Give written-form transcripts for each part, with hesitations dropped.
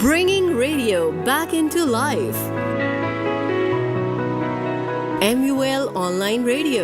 Bringing radio back into life. MUL Online Radio.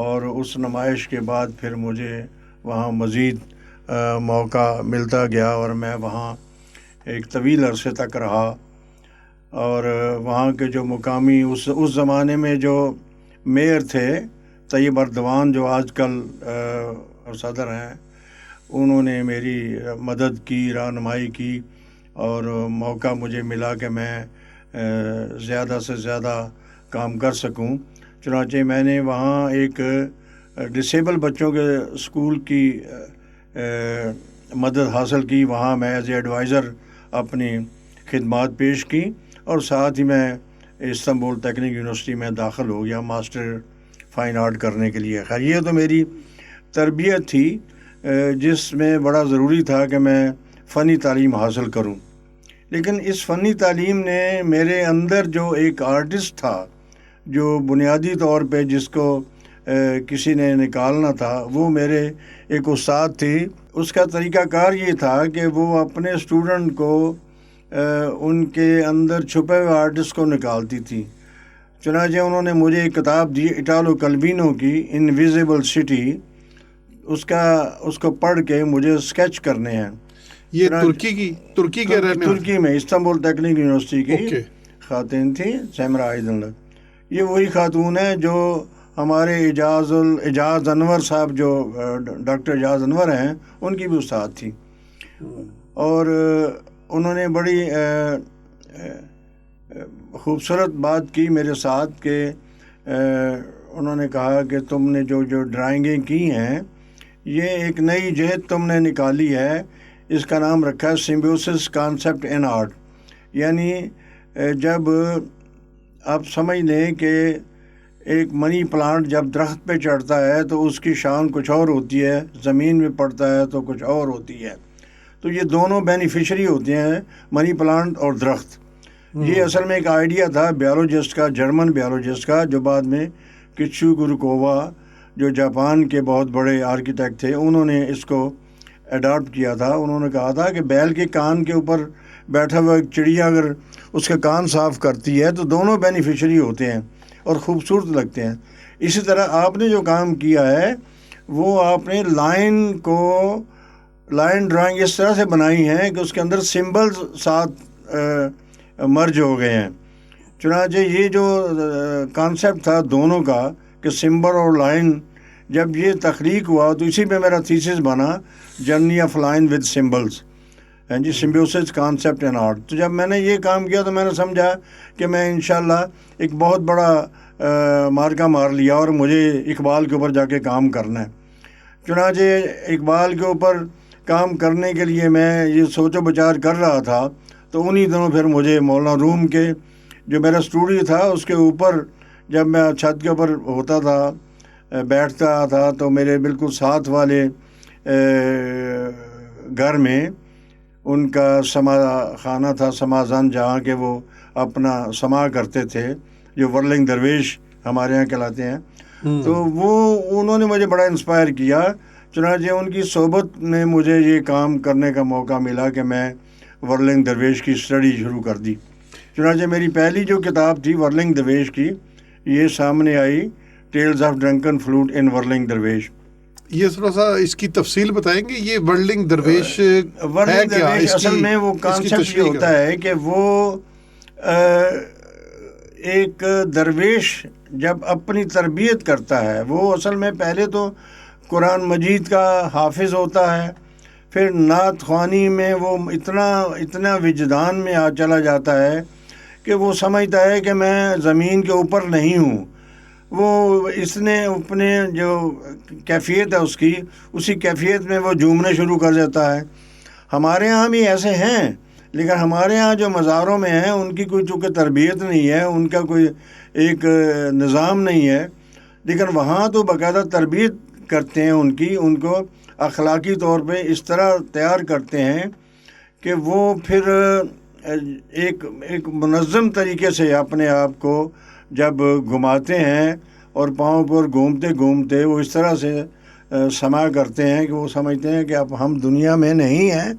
اور اس نمائش کے بعد پھر مجھے وہاں مزید موقع ملتا گیا اور میں وہاں ایک طویل عرصے تک رہا. اور وہاں کے جو مقامی اس زمانے میں جو میئر تھے طیب اردوان جو آج کل صدر ہیں, انہوں نے میری مدد کی, رہنمائی کی اور موقع مجھے ملا کہ میں زیادہ سے زیادہ کام کر سکوں. چنانچہ میں نے وہاں ایک ڈسیبل بچوں کے اسکول کی مدد حاصل کی. وہاں میں ایز اے ایڈوائزر اپنی خدمات پیش کی اور ساتھ ہی میں استنبول ٹیکنیکل یونیورسٹی میں داخل ہو گیا ماسٹر فائن آرٹ کرنے کے لیے. خیر یہ تو میری تربیت تھی جس میں بڑا ضروری تھا کہ میں فنی تعلیم حاصل کروں. لیکن اس فنی تعلیم نے میرے اندر جو ایک آرٹسٹ تھا, جو بنیادی طور پہ جس کو کسی نے نکالنا تھا, وہ میرے ایک استاد تھی. اس کا طریقہ کار یہ تھا کہ وہ اپنے اسٹوڈنٹ کو ان کے اندر چھپے ہوئے آرٹسٹ کو نکالتی تھی. چنانچہ انہوں نے مجھے ایک کتاب دی اٹالو کلوینو کی انویزیبل سٹی. اس کو پڑھ کے مجھے اسکیچ کرنے ہیں. یہ ترکی کے رہنے ترکی میں استنبول ٹیکنیکل یونیورسٹی کی خاتون تھی سیمرا آئیدن. یہ وہی خاتون ہے جو ہمارے اعجاز انور صاحب, جو ڈاکٹر اعجاز انور ہیں, ان کی بھی استاد تھی. اور انہوں نے بڑی خوبصورت بات کی میرے ساتھ کہ انہوں نے کہا کہ تم نے جو ڈرائنگیں کی ہیں یہ ایک نئی جہت تم نے نکالی ہے. اس کا نام رکھا ہے سمبیوسس کانسیپٹ ان آرٹ. یعنی جب آپ سمجھ لیں کہ ایک منی پلانٹ جب درخت پہ چڑھتا ہے تو اس کی شان کچھ اور ہوتی ہے, زمین میں پڑتا ہے تو کچھ اور ہوتی ہے. تو یہ دونوں بینیفیشری ہوتے ہیں, منی پلانٹ اور درخت. یہ اصل میں ایک آئیڈیا تھا بیولوجسٹ کا, جرمن بیولوجسٹ کا, جو بعد میں کچو گروکووا جو جاپان کے بہت بڑے آرکیٹیکٹ تھے, انہوں نے اس کو اڈاپٹ کیا تھا. انہوں نے کہا تھا کہ بیل کے کان کے اوپر بیٹھا ہوا ایک چڑیا اگر اس کا کان صاف کرتی ہے تو دونوں بینیفیشری ہوتے ہیں اور خوبصورت لگتے ہیں. اسی طرح آپ نے جو کام کیا ہے وہ آپ نے لائن ڈرائنگ اس طرح سے بنائی ہے کہ اس کے اندر سمبلز ساتھ مرج ہو گئے ہیں. چنانچہ یہ جو کانسیپٹ تھا دونوں کا کہ سمبل اور لائن, جب یہ تخلیق ہوا تو اسی پہ میرا تھیسس بنا, journey of line with symbols, جی سمبیوسس کانسیپٹ ان آرٹ. تو جب میں نے یہ کام کیا تو میں نے سمجھا کہ میں انشاءاللہ ایک بہت بڑا مارکا مار لیا اور مجھے اقبال کے اوپر جا کے کام کرنا ہے. چنانچہ اقبال کے اوپر کام کرنے کے لیے میں یہ سوچ و بچار کر رہا تھا تو انہی دنوں پھر مجھے مولانا روم کے جو میرا اسٹوڈیو تھا اس کے اوپر جب میں چھت کے اوپر ہوتا تھا, بیٹھتا تھا, تو میرے بالکل ساتھ والے گھر میں ان کا سما خانہ تھا, سمازن, جہاں کہ وہ اپنا سما کرتے تھے, جو ورلنگ درویش ہمارے یہاں کہلاتے ہیں. تو انہوں نے مجھے بڑا انسپائر کیا. چنانچہ ان کی صحبت میں مجھے یہ کام کرنے کا موقع ملا کہ میں ورلنگ درویش کی اسٹڈی شروع کر دی. چنانچہ میری پہلی جو کتاب تھی ورلنگ درویش کی, یہ سامنے آئی, tales of drunken float in whirling درویش. یہ تھوڑا سا اس کی تفصیل بتائیں گے, یہ ورلنگ درویش ہے کیا؟ اصل میں وہ کانسیپٹ یہ ہوتا ہے کہ وہ ایک درویش جب اپنی تربیت کرتا ہے, وہ اصل میں پہلے تو قرآن مجید کا حافظ ہوتا ہے, پھر نعت خوانی میں وہ اتنا وجدان میں چلا جاتا ہے کہ وہ سمجھتا ہے کہ میں زمین کے اوپر نہیں ہوں. وہ اس نے اپنے جو کیفیت ہے اس کی, اسی کیفیت میں وہ جھومنے شروع کر دیتا ہے. ہمارے ہاں بھی ایسے ہیں, لیکن ہمارے ہاں جو مزاروں میں ہیں ان کی کوئی چونکہ تربیت نہیں ہے, ان کا کوئی ایک نظام نہیں ہے. لیکن وہاں تو باقاعدہ تربیت کرتے ہیں ان کو اخلاقی طور پہ اس طرح تیار کرتے ہیں کہ وہ پھر ایک منظم طریقے سے اپنے آپ کو جب گھماتے ہیں اور پاؤں پر گھومتے گھومتے وہ اس طرح سے سما کرتے ہیں کہ وہ سمجھتے ہیں کہ اب ہم دنیا میں نہیں ہیں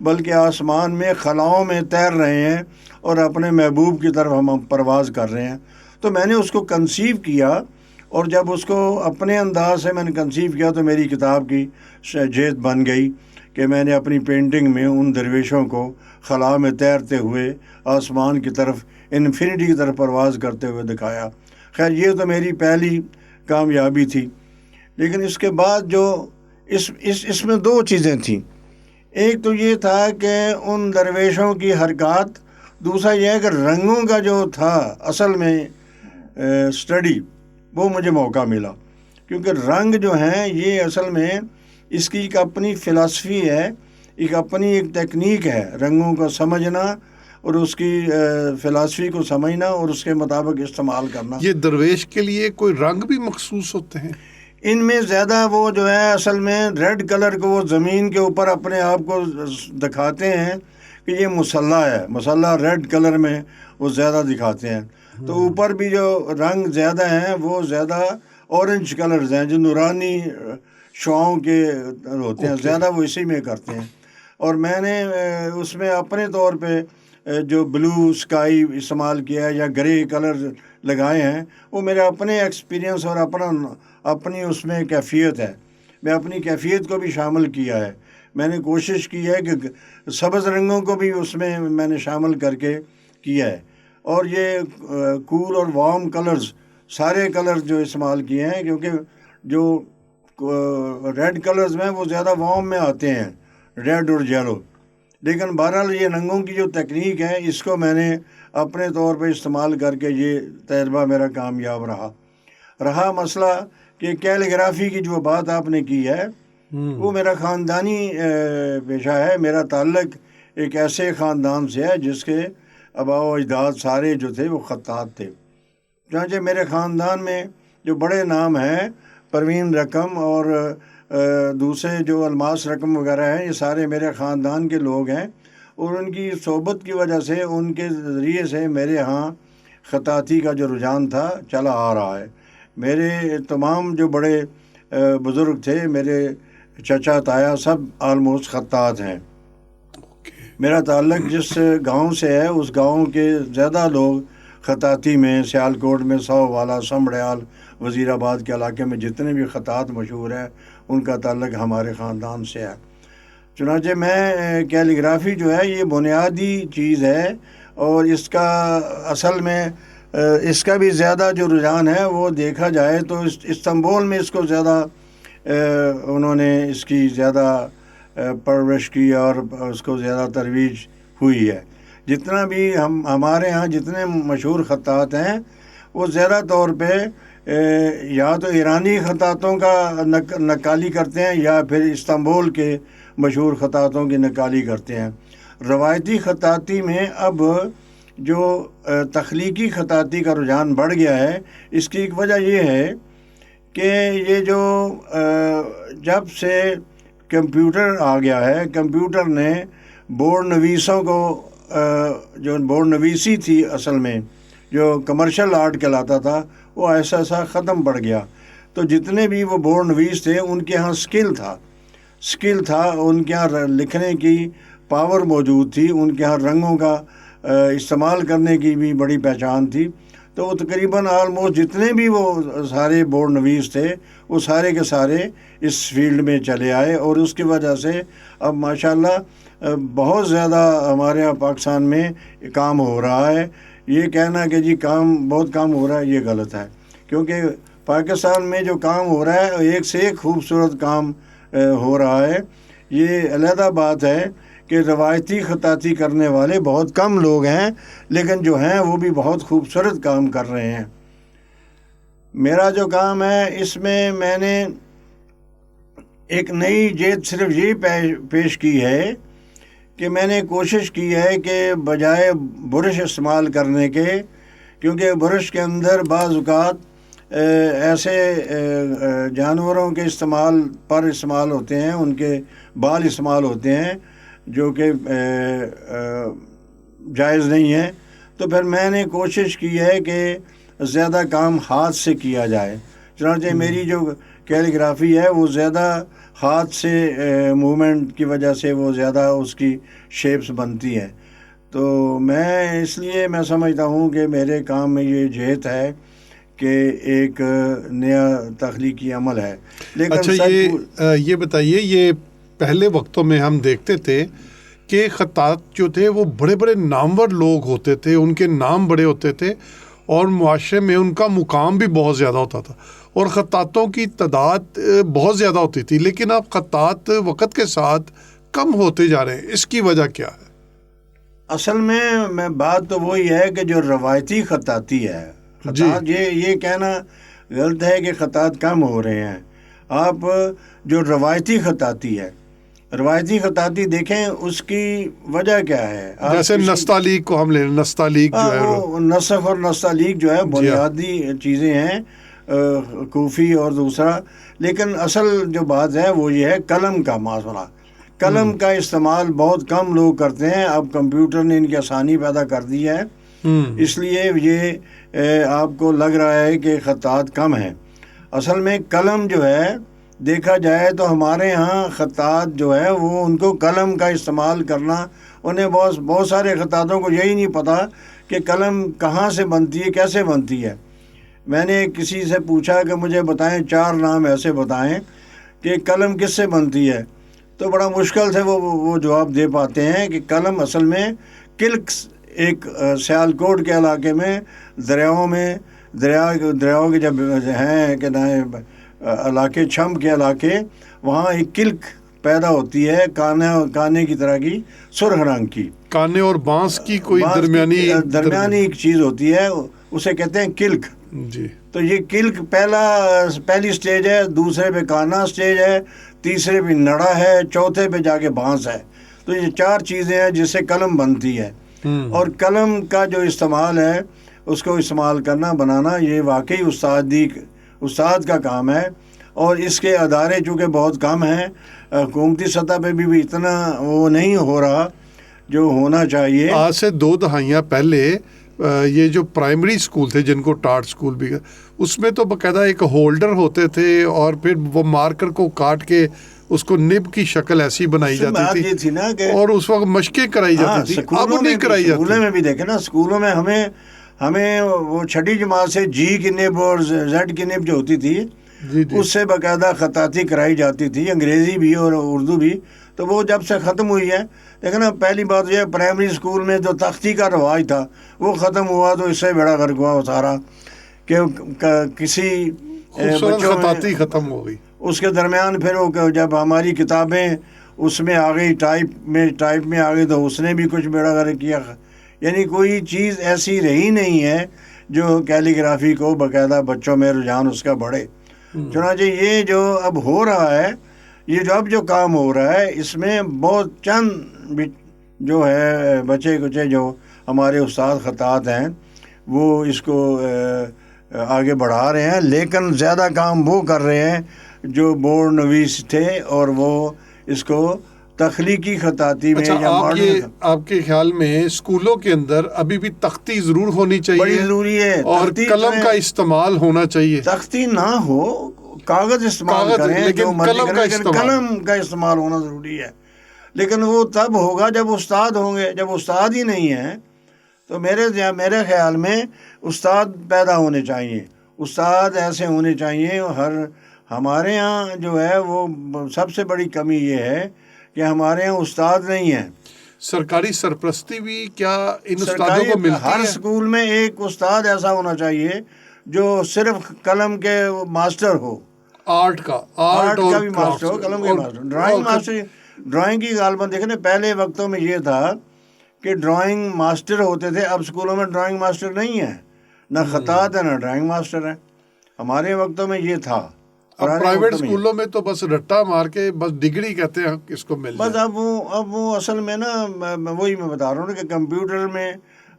بلکہ آسمان میں خلاؤں میں تیر رہے ہیں اور اپنے محبوب کی طرف ہم پرواز کر رہے ہیں. تو میں نے اس کو کنسیو کیا اور جب اس کو اپنے انداز سے میں نے کنسیو کیا تو میری کتاب کی جہت بن گئی کہ میں نے اپنی پینٹنگ میں ان درویشوں کو خلا میں تیرتے ہوئے آسمان کی طرف انفینٹی کی طرف پرواز کرتے ہوئے دکھایا. خیر یہ تو میری پہلی کامیابی تھی. لیکن اس کے بعد جو اس میں دو چیزیں تھیں. ایک تو یہ تھا کہ ان درویشوں کی حرکات، دوسرا یہ ہے کہ رنگوں کا جو تھا اصل میں اسٹڈی، وہ مجھے موقع ملا. کیونکہ رنگ جو ہیں یہ اصل میں اس کی ایک اپنی فلسفی ہے، ایک اپنی ایک تکنیک ہے رنگوں کو سمجھنا اور اس کی فلسفی کو سمجھنا اور اس کے مطابق استعمال کرنا. یہ درویش کے لیے کوئی رنگ بھی مخصوص ہوتے ہیں؟ ان میں زیادہ وہ جو ہے اصل میں ریڈ کلر کو وہ زمین کے اوپر اپنے آپ کو دکھاتے ہیں کہ یہ مسلح ہے، مسلح ریڈ کلر میں وہ زیادہ دکھاتے ہیں. تو اوپر بھی جو رنگ زیادہ ہیں وہ زیادہ اورنج کلرز ہیں جو نورانی شعاؤں کے ہوتے ہیں، زیادہ وہ اسی میں کرتے ہیں. اور میں نے اس میں اپنے طور پہ جو بلو اسکائی استعمال کیا ہے یا گرے کلر لگائے ہیں، وہ میرا اپنے ایکسپیرینس اور اپنی اس میں کیفیت ہے. میں اپنی کیفیت کو بھی شامل کیا ہے. میں نے کوشش کی ہے کہ سبز رنگوں کو بھی اس میں نے شامل کر کے کیا ہے. اور یہ کول اور وارم کلرز، سارے کلرز جو استعمال کیے ہیں، کیونکہ جو ریڈ کلرز میں وہ زیادہ وارم میں آتے ہیں، ریڈ اور یلو. لیکن بہرحال یہ رنگوں کی جو تکنیک ہے اس کو میں نے اپنے طور پہ استعمال کر کے یہ تجربہ میرا کامیاب رہا. مسئلہ کہ کیلیگرافی کی جو بات آپ نے کی ہے وہ میرا خاندانی پیشہ ہے. میرا تعلق ایک ایسے خاندان سے ہے جس کے آباء و اجداد سارے جو تھے وہ خطاط تھے. چنانچہ میرے خاندان میں جو بڑے نام ہیں، پروین رقم اور دوسرے جو الماس رقم وغیرہ ہیں، یہ سارے میرے خاندان کے لوگ ہیں. اور ان کی صحبت کی وجہ سے، ان کے ذریعے سے میرے ہاں خطاطی کا جو رجحان تھا چلا آ رہا ہے. میرے تمام جو بڑے بزرگ تھے، میرے چچا تایا سب آلموسٹ خطاط ہیں. میرا تعلق جس گاؤں سے ہے اس گاؤں کے زیادہ لوگ خطاطی میں، سیالکوٹ میں، سو والا، سمبڑیال، وزیر آباد کے علاقے میں جتنے بھی خطاط مشہور ہیں ان کا تعلق ہمارے خاندان سے ہے. چنانچہ میں کیلیگرافی جو ہے یہ بنیادی چیز ہے، اور اس کا اصل میں اس کا بھی زیادہ جو رجحان ہے وہ دیکھا جائے تو استنبول میں اس کو زیادہ انہوں نے اس کی زیادہ پرورش کی اور اس کو زیادہ ترویج ہوئی ہے. جتنا بھی ہمارے ہاں جتنے مشہور خطاط ہیں وہ زیادہ طور پہ یا تو ایرانی خطاطوں کا نقالی کرتے ہیں یا پھر استنبول کے مشہور خطاطوں کی نقالی کرتے ہیں. روایتی خطاطی میں اب جو تخلیقی خطاطی کا رجحان بڑھ گیا ہے، اس کی ایک وجہ یہ ہے کہ یہ جو جب سے کمپیوٹر آ گیا ہے، کمپیوٹر نے بورڈ نویسوں کو جو بورڈ نویسی تھی اصل میں جو کمرشل آرٹ کہلاتا تھا وہ ایسا ایسا ختم پڑ گیا. تو جتنے بھی وہ بورڈ نویس تھے ان کے ہاں سکل تھا، ان کے ہاں لکھنے کی پاور موجود تھی، ان کے ہاں رنگوں کا استعمال کرنے کی بھی بڑی پہچان تھی. تو وہ تقریباً آلموسٹ جتنے بھی وہ سارے بورڈ نویس تھے وہ سارے کے سارے اس فیلڈ میں چلے آئے، اور اس کی وجہ سے اب ماشاءاللہ بہت زیادہ ہمارے یہاں پاکستان میں کام ہو رہا ہے. یہ کہنا کہ جی بہت کام ہو رہا ہے، یہ غلط ہے. کیونکہ پاکستان میں جو کام ہو رہا ہے ایک سے ایک خوبصورت کام ہو رہا ہے. یہ علیحدہ بات ہے کہ روایتی خطاطی کرنے والے بہت کم لوگ ہیں، لیکن جو ہیں وہ بھی بہت خوبصورت کام کر رہے ہیں. میرا جو کام ہے اس میں نے ایک نئی جہت صرف یہ پیش کی ہے کہ میں نے کوشش کی ہے کہ بجائے برش استعمال کرنے کے، کیونکہ برش کے اندر بعض اوقات ایسے جانوروں کے استعمال ہوتے ہیں، ان کے بال استعمال ہوتے ہیں جو کہ جائز نہیں ہے. تو پھر میں نے کوشش کی ہے کہ زیادہ کام ہاتھ سے کیا جائے. چنانچہ میری جو کیلیگرافی ہے وہ زیادہ ہاتھ سے موومنٹ کی وجہ سے وہ زیادہ اس کی شیپس بنتی ہیں. تو میں اس لیے میں سمجھتا ہوں کہ میرے کام میں یہ جہت ہے کہ ایک نیا تخلیقی عمل ہے. لیکن اچھا یہ بتائیے، یہ پہلے وقتوں میں ہم دیکھتے تھے کہ خطاط جو تھے وہ بڑے بڑے نامور لوگ ہوتے تھے، ان کے نام بڑے ہوتے تھے اور معاشرے میں ان کا مقام بھی بہت زیادہ ہوتا تھا اور خطاطوں کی تعداد بہت زیادہ ہوتی تھی. لیکن اب خطاط وقت کے ساتھ کم ہوتے جا رہے ہیں، اس کی وجہ کیا ہے؟ اصل میں بات تو وہی ہے کہ جو روایتی خطاطی ہے، خطاط یہ کہنا غلط ہے کہ خطاط کم ہو رہے ہیں. آپ جو روایتی خطاطی ہے، روایتی خطاطی دیکھیں اس کی وجہ کیا ہے. جیسے نستعلیق کو ہم لیں، نستعلیق جو ہے وہ نسخ اور نستعلیق جو ہے بنیادی چیزیں ہیں، کوفی اور دوسرا. لیکن اصل جو بات ہے وہ یہ ہے قلم کا مسئلہ. قلم کا استعمال بہت کم لوگ کرتے ہیں. اب کمپیوٹر نے ان کی آسانی پیدا کر دی ہے، اس لیے یہ آپ کو لگ رہا ہے کہ خطاط کم ہیں. اصل میں قلم جو ہے دیکھا جائے تو ہمارے ہاں خطاط جو ہے وہ ان کو قلم کا استعمال کرنا، انہیں بہت سارے خطاطوں کو یہی نہیں پتہ کہ قلم کہاں سے بنتی ہے، کیسے بنتی ہے. میں نے کسی سے پوچھا کہ مجھے بتائیں 4 نام ایسے بتائیں کہ قلم کس سے بنتی ہے، تو بڑا مشکل سے وہ جواب دے پاتے ہیں کہ قلم اصل میں کلک، ایک سیالکوٹ کے علاقے میں دریاؤں کے جب ہیں کہ علاقے، چھم کے علاقے، وہاں ایک کلک پیدا ہوتی ہے کانے کی طرح کی، سرخ رنگ کی، کانے اور بانس کی کوئی درمیانی ایک چیز ہوتی ہے، اسے کہتے ہیں کلک. جی. تو یہ کلک پہلی سٹیج ہے، دوسرے پہ کانا سٹیج ہے، تیسرے پہ نڑا ہے، چوتھے پہ جا کے بانس ہے. تو یہ 4 چیزیں ہیں جس سے قلم بنتی ہے. اور قلم کا جو استعمال ہے، اس کو استعمال کرنا، بنانا، یہ واقعی استاد کا کام ہے. اور اس کے ادارے چونکہ بہت کم ہیں، حکومتی سطح پہ بھی اتنا وہ نہیں ہو رہا جو ہونا چاہیے. آج سے 2 دہائیاں پہلے یہ جو پرائمری اسکول تھے، جن کو ٹاٹ اسکول بھی، اس میں تو باقاعدہ ایک ہولڈر ہوتے تھے اور پھر وہ مارکر کو کاٹ کے اس کو نب کی شکل ایسی بنائی جاتی تھی اور اس وقت مشقیں کرائی جاتی تھی. اب نہیں کرائی جاتی. اسکولوں میں بھی دیکھیں نا، اسکولوں میں ہمیں وہ چھٹی جماعت سے جی کی نب اور زیڈ کی نب جو ہوتی تھی، اس سے باقاعدہ خطاطی کرائی جاتی تھی، انگریزی بھی اور اردو بھی. تو وہ جب سے ختم ہوئی ہے، لیکن اب پہلی بات یہ ہے پرائمری اسکول میں جو تختی کا رواج تھا وہ ختم ہوا، تو اس سے بڑا غرق ہوا وہ سارا کہ کسی خطاطی ختم ہو گئی. اس کے درمیان پھر وہ جب ہماری کتابیں اس میں آ گئی، ٹائپ میں آ گئی، تو اس نے بھی کچھ بیڑا غرق کیا. یعنی کوئی چیز ایسی رہی نہیں ہے جو کیلی گرافی کو باقاعدہ بچوں میں رجحان اس کا بڑھے. چنانچہ یہ جو اب ہو رہا ہے، یہ جو کام ہو رہا ہے، اس میں بہت چند جو ہے بچے کچے جو ہمارے استاد خطاط ہیں وہ اس کو آگے بڑھا رہے ہیں. لیکن زیادہ کام وہ کر رہے ہیں جو بورڈ نویس تھے، اور وہ اس کو تخلیقی خطاطی میں. آپ کے خیال میں اسکولوں کے اندر ابھی بھی تختی ضرور ہونی چاہیے؟ بڑی ضروری ہے. اور قلم کا استعمال ہونا چاہیے. تختی نہ ہو، کاغذ استعمال کریں، لیکن قلم کا استعمال ہونا ضروری ہے. لیکن وہ تب ہوگا جب استاد ہوں گے. جب استاد ہی نہیں ہیں تو میرے خیال میں استاد پیدا ہونے چاہیے. استاد ایسے ہونے چاہیے. ہمارے ہاں جو ہے وہ سب سے بڑی کمی یہ ہے کہ ہمارے ہاں استاد نہیں ہیں. سرکاری سرپرستی بھی کیا ان استادوں کو ملتی ہے؟ ہر اسکول میں ایک استاد ایسا ہونا چاہیے جو صرف قلم کے ماسٹر ہو، آرٹ کا بھی ماسٹر ہو، قلم کے ماسٹر. ڈرائنگ ماسٹر، ڈرائنگ کی غالباً دیکھیں نا، پہلے وقتوں میں یہ تھا کہ ڈرائنگ ماسٹر ہوتے تھے. اب اسکولوں میں ڈرائنگ ماسٹر نہیں ہے، نہ خطاط ہے نہ ڈرائنگ ماسٹر ہے. ہمارے وقتوں میں یہ تھا. اب پرائیویٹ اسکولوں میں تو بس رٹا مار کے بس ڈگری کہتے ہیں اس کو مل بس. اب وہ اصل میں نا، وہی میں بتا رہا ہوں کہ کمپیوٹر میں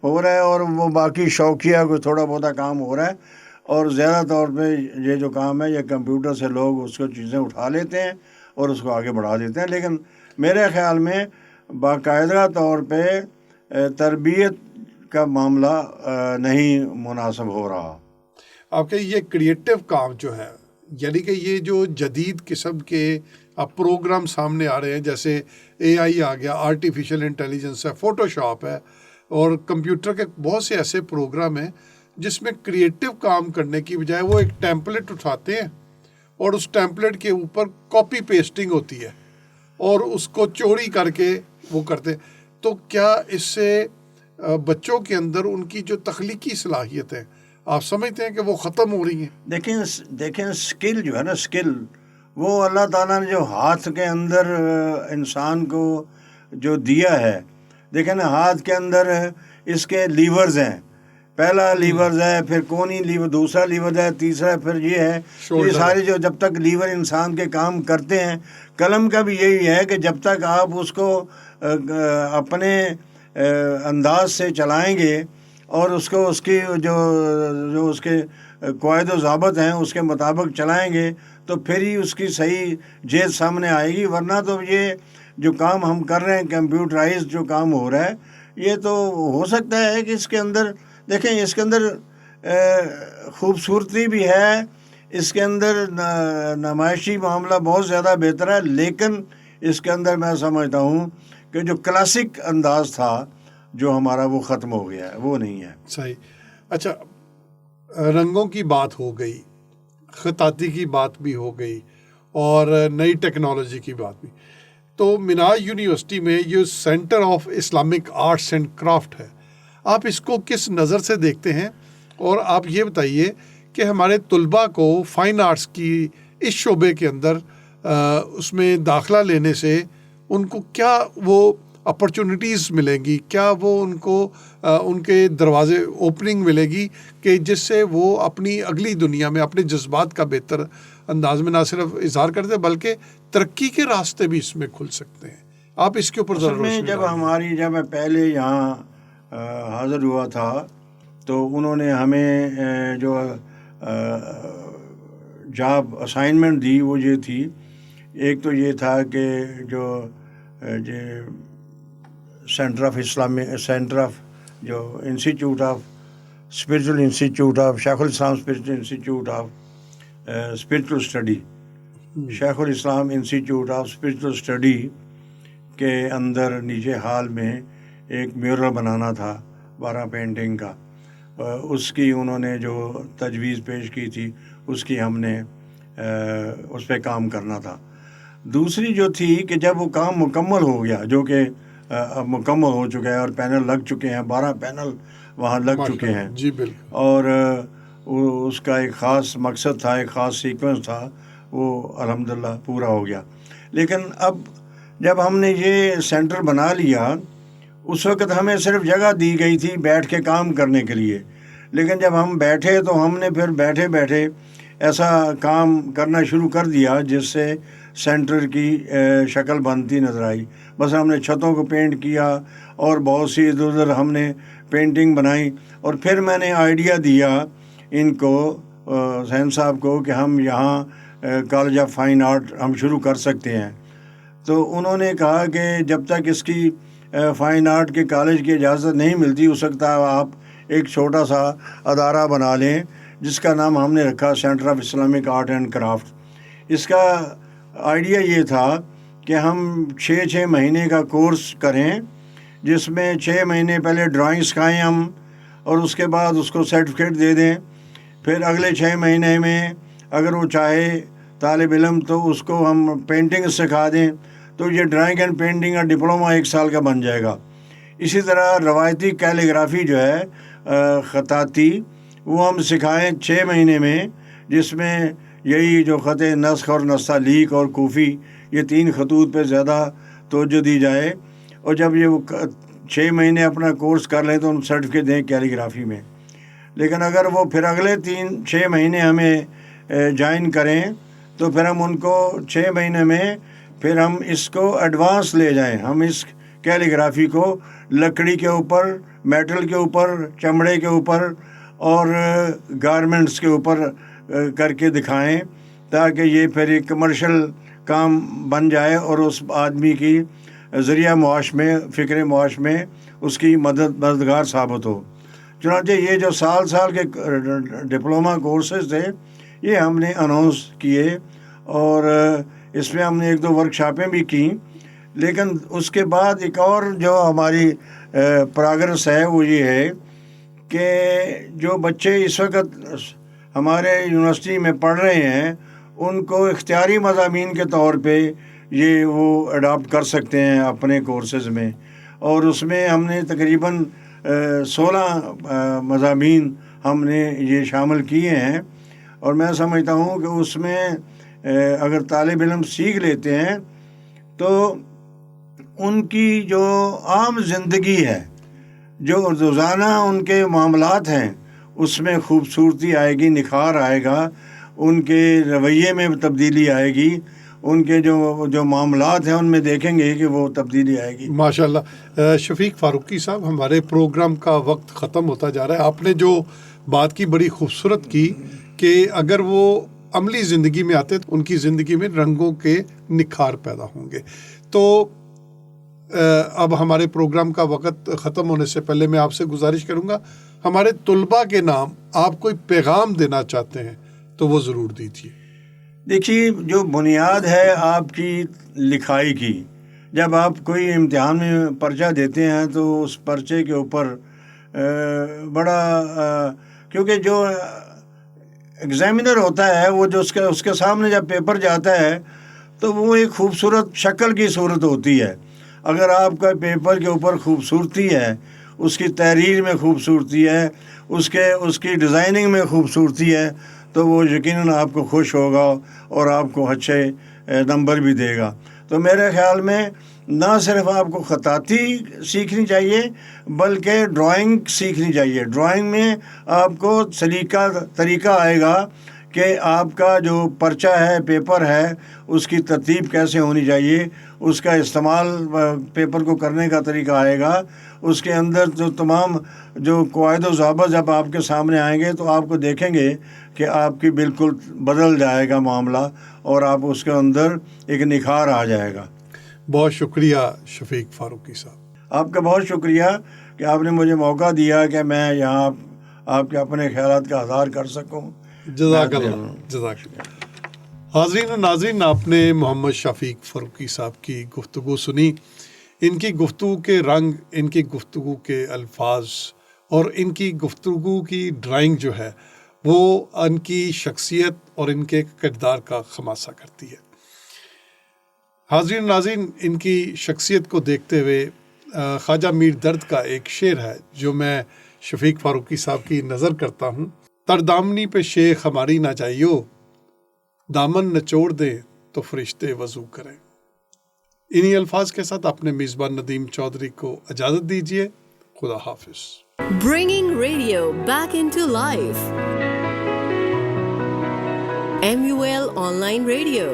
ہو رہا ہے اور وہ باقی شوقیہ کوئی تھوڑا بہت کام ہو رہا ہے. اور زیادہ طور پہ یہ جو کام ہے یہ کمپیوٹر سے لوگ اس کو چیزیں اٹھا لیتے ہیں اور اس کو آگے بڑھا دیتے ہیں. لیکن میرے خیال میں باقاعدہ طور پہ تربیت کا معاملہ نہیں مناسب ہو رہا. آپ کے یہ کریٹو کام جو ہے، یعنی کہ یہ جو جدید قسم کے اب پروگرام سامنے آ رہے ہیں، جیسے AI آ گیا، آرٹیفیشل انٹیلیجنس ہے، فوٹو شاپ ہے، اور کمپیوٹر کے بہت سے ایسے پروگرام ہیں جس میں کریٹو کام کرنے کی بجائے وہ ایک ٹیمپلیٹ اٹھاتے ہیں اور اس ٹیمپلیٹ کے اوپر کاپی پیسٹنگ ہوتی ہے اور اس کو چوری کر کے وہ کرتے ہیں. تو کیا اس سے بچوں کے اندر ان کی جو تخلیقی صلاحیت ہے آپ سمجھتے ہیں کہ وہ ختم ہو رہی ہیں؟ دیکھیں اسکل جو ہے نا، اسکل وہ اللہ تعالیٰ نے جو ہاتھ کے اندر انسان کو جو دیا ہے، دیکھیں نا ہاتھ کے اندر اس کے لیورز ہیں، پہلا لیورز ہے، پھر کونی لیور، دوسرا لیور ہے، تیسرا پھر یہ ہے. یہ سارے جو جب تک لیور انسان کے کام کرتے ہیں، قلم کا بھی یہی ہے کہ جب تک آپ اس کو اپنے انداز سے چلائیں گے اور اس کو اس کی جو اس کے قواعد و ضابط ہیں اس کے مطابق چلائیں گے تو پھر ہی اس کی صحیح جیت سامنے آئے گی. ورنہ تو یہ جو کام ہم کر رہے ہیں کمپیوٹرائز جو کام ہو رہا ہے، یہ تو ہو سکتا ہے کہ اس کے اندر دیکھیں اس کے اندر خوبصورتی بھی ہے، اس کے اندر نمائشی معاملہ بہت زیادہ بہتر ہے، لیکن اس کے اندر میں سمجھتا ہوں کہ جو کلاسک انداز تھا جو ہمارا وہ ختم ہو گیا ہے، وہ نہیں ہے. صحیح. اچھا، رنگوں کی بات ہو گئی، خطاطی کی بات بھی ہو گئی اور نئی ٹیکنالوجی کی بات بھی. تو منہاج یونیورسٹی میں یہ centre of Islamic arts and craft ہے، آپ اس کو کس نظر سے دیکھتے ہیں؟ اور آپ یہ بتائیے کہ ہمارے طلباء کو فائن آرٹس کی اس شعبے کے اندر اس میں داخلہ لینے سے ان کو کیا وہ اپرچونیٹیز ملیں گی، کیا وہ ان کو ان کے دروازے اوپننگ ملے گی کہ جس سے وہ اپنی اگلی دنیا میں اپنے جذبات کا بہتر انداز میں نہ صرف اظہار کرتے بلکہ ترقی کے راستے بھی اس میں کھل سکتے ہیں؟ آپ اس کے اوپر ضرور. جب میں پہلے یہاں حاضر ہوا تھا تو انہوں نے ہمیں جو جاب اسائنمنٹ دی وہ یہ تھی، ایک تو یہ تھا کہ جو سینٹر آف جو institute of spiritual institute of شیخ الاسلام spiritual institute of spiritual study, شیخ الاسلام انسٹیٹیوٹ آف اسپرچل اسٹڈی کے اندر نیچے ہال میں ایک میورل بنانا تھا 12 پینٹنگ کا. اس کی انہوں نے جو تجویز پیش کی تھی اس کی ہم نے اس پہ کام کرنا تھا. دوسری جو تھی کہ جب وہ کام مکمل ہو گیا، جو کہ اب مکمل ہو چکا ہے اور پینل لگ چکے ہیں، 12 پینل وہاں لگ چکے ہیں. جی بالکل. اور اس کا ایک خاص مقصد تھا، ایک خاص سیکوینس تھا، وہ الحمدللہ پورا ہو گیا. لیکن اب جب ہم نے یہ سینٹر بنا لیا، اس وقت ہمیں صرف جگہ دی گئی تھی بیٹھ کے کام کرنے کے لیے. لیکن جب ہم بیٹھے تو ہم نے پھر بیٹھے بیٹھے ایسا کام کرنا شروع کر دیا جس سے سینٹر کی شکل بنتی نظر آئی. بس ہم نے چھتوں کو پینٹ کیا اور بہت سی ادھر ادھر ہم نے پینٹنگ بنائی. اور پھر میں نے آئیڈیا دیا ان کو، حسین صاحب کو، کہ ہم یہاں کالج آف فائن آرٹ ہم شروع کر سکتے ہیں. تو انہوں نے کہا کہ جب تک اس کی فائن آرٹ کے کالج کی اجازت نہیں ملتی، ہو سکتا ہے آپ ایک چھوٹا سا ادارہ بنا لیں جس کا نام ہم نے رکھا centre of Islamic art and craft. اس کا آئیڈیا یہ تھا کہ ہم 6 مہینے کا کورس کریں جس میں 6 مہینے پہلے ڈرائنگ سکھائیں ہم، اور اس کے بعد اس کو سرٹیفکیٹ دے دیں. پھر اگلے 6 مہینے میں اگر وہ چاہے طالب علم تو اس کو ہم پینٹنگ سکھا دیں، تو یہ ڈرائنگ اینڈ پینٹنگ کا ڈپلومہ 1 سال کا بن جائے گا. اسی طرح روایتی کیلیگرافی جو ہے خطاطی، وہ ہم سکھائیں 6 مہینے میں، جس میں یہی جو خط نسخ اور نستعلیق اور کوفی، یہ 3 خطوط پہ زیادہ توجہ دی جائے. اور جب یہ 6 مہینے اپنا کورس کر لیں تو ان سرٹیفکیٹ دیں کیلیگرافی میں. لیکن اگر وہ پھر اگلے 6 مہینے ہمیں جوائن کریں تو پھر ہم ان کو 6 مہینے میں پھر ہم اس کو ایڈوانس لے جائیں. ہم اس کیلیگرافی کو لکڑی کے اوپر، میٹل کے اوپر، چمڑے کے اوپر اور گارمنٹس کے اوپر کر کے دکھائیں، تاکہ یہ پھر ایک کمرشل کام بن جائے اور اس آدمی کی ذریعہ معاش میں، فکر معاش میں اس کی مددگار ثابت ہو. چنانچہ یہ جو سال کے ڈپلومہ کورسز تھے یہ ہم نے اناؤنس کیے، اور اس میں ہم نے 1-2 ورکشاپیں بھی کیں. لیکن اس کے بعد ایک اور جو ہماری پروگرس ہے وہ یہ ہے کہ جو بچے اس وقت ہمارے یونیورسٹی میں پڑھ رہے ہیں ان کو اختیاری مضامین کے طور پہ یہ وہ اڈاپٹ کر سکتے ہیں اپنے کورسز میں، اور اس میں ہم نے تقریباً 16 مضامین ہم نے یہ شامل کیے ہیں، اور میں سمجھتا ہوں کہ اس میں اگر طالب علم سیکھ لیتے ہیں تو ان کی جو عام زندگی ہے، جو روزانہ ان کے معاملات ہیں، اس میں خوبصورتی آئے گی، نکھار آئے گا، ان کے رویے میں تبدیلی آئے گی، ان کے جو معاملات ہیں ان میں دیکھیں گے کہ وہ تبدیلی آئے گی۔ ماشاءاللہ۔ شفیق فاروقی صاحب، ہمارے پروگرام کا وقت ختم ہوتا جا رہا ہے۔ آپ نے جو بات کی بڑی خوبصورت کی کہ اگر وہ عملی زندگی میں آتے تو ان کی زندگی میں رنگوں کے نکھار پیدا ہوں گے۔ تو اب ہمارے پروگرام کا وقت ختم ہونے سے پہلے میں آپ سے گزارش کروں گا، ہمارے طلباء کے نام آپ کوئی پیغام دینا چاہتے ہیں تو وہ ضرور دیجیے۔ دیکھیے، جو بنیاد ہے آپ کی لکھائی کی، جب آپ کوئی امتحان میں پرچہ دیتے ہیں تو اس پرچے کے اوپر بڑا کیونکہ جو ایگزامینر ہوتا ہے وہ جو اس کے سامنے جب پیپر جاتا ہے تو وہ ایک خوبصورت شکل کی صورت ہوتی ہے۔ اگر آپ کا پیپر کے اوپر خوبصورتی ہے، اس کی تحریر میں خوبصورتی ہے، اس کی ڈیزائننگ میں خوبصورتی ہے، تو وہ یقیناً آپ کو خوش ہوگا اور آپ کو اچھے نمبر بھی دے گا۔ تو میرے خیال میں نہ صرف آپ کو خطاطی سیکھنی چاہیے بلکہ ڈرائنگ سیکھنی چاہیے۔ ڈرائنگ میں آپ کو طریقہ آئے گا کہ آپ کا جو پرچہ ہے، پیپر ہے، اس کی ترتیب کیسے ہونی چاہیے، اس کا استعمال پیپر کو کرنے کا طریقہ آئے گا، اس کے اندر جو تمام جو قواعد و ضوابط جب آپ کے سامنے آئیں گے تو آپ کو دیکھیں گے کہ آپ کی بالکل بدل جائے گا معاملہ، اور آپ اس کے اندر ایک نکھار آ جائے گا۔ بہت شکریہ شفیق فاروقی صاحب۔ آپ کا بہت شکریہ کہ آپ نے مجھے موقع دیا کہ میں یہاں آپ کے اپنے خیالات کا اظہار کر سکوں۔ جزاک اللہ، جزاک اللہ۔ حاضرین و ناظرین، آپ نے محمد شفیق فاروقی صاحب کی گفتگو سنی۔ ان کی گفتگو کے رنگ، ان کی گفتگو کے الفاظ اور ان کی گفتگو کی ڈرائنگ جو ہے وہ ان کی شخصیت اور ان کے کردار کا خلاصہ کرتی ہے۔ حاضرین و ناظرین، ان کی شخصیت کو دیکھتے ہوئے خواجہ میر درد کا ایک شعر ہے جو میں شفیق فاروقی صاحب کی نظر کرتا ہوں۔ تردامنی پہ شیخ ہماری نہ جائیو، دامن نچوڑ دیں تو فرشتے وضو کریں۔ انہی الفاظ کے ساتھ اپنے میزبان ندیم چودھری کو اجازت دیجیے۔ خدا حافظ۔ Bringing radio back into life. MUL Online Radio.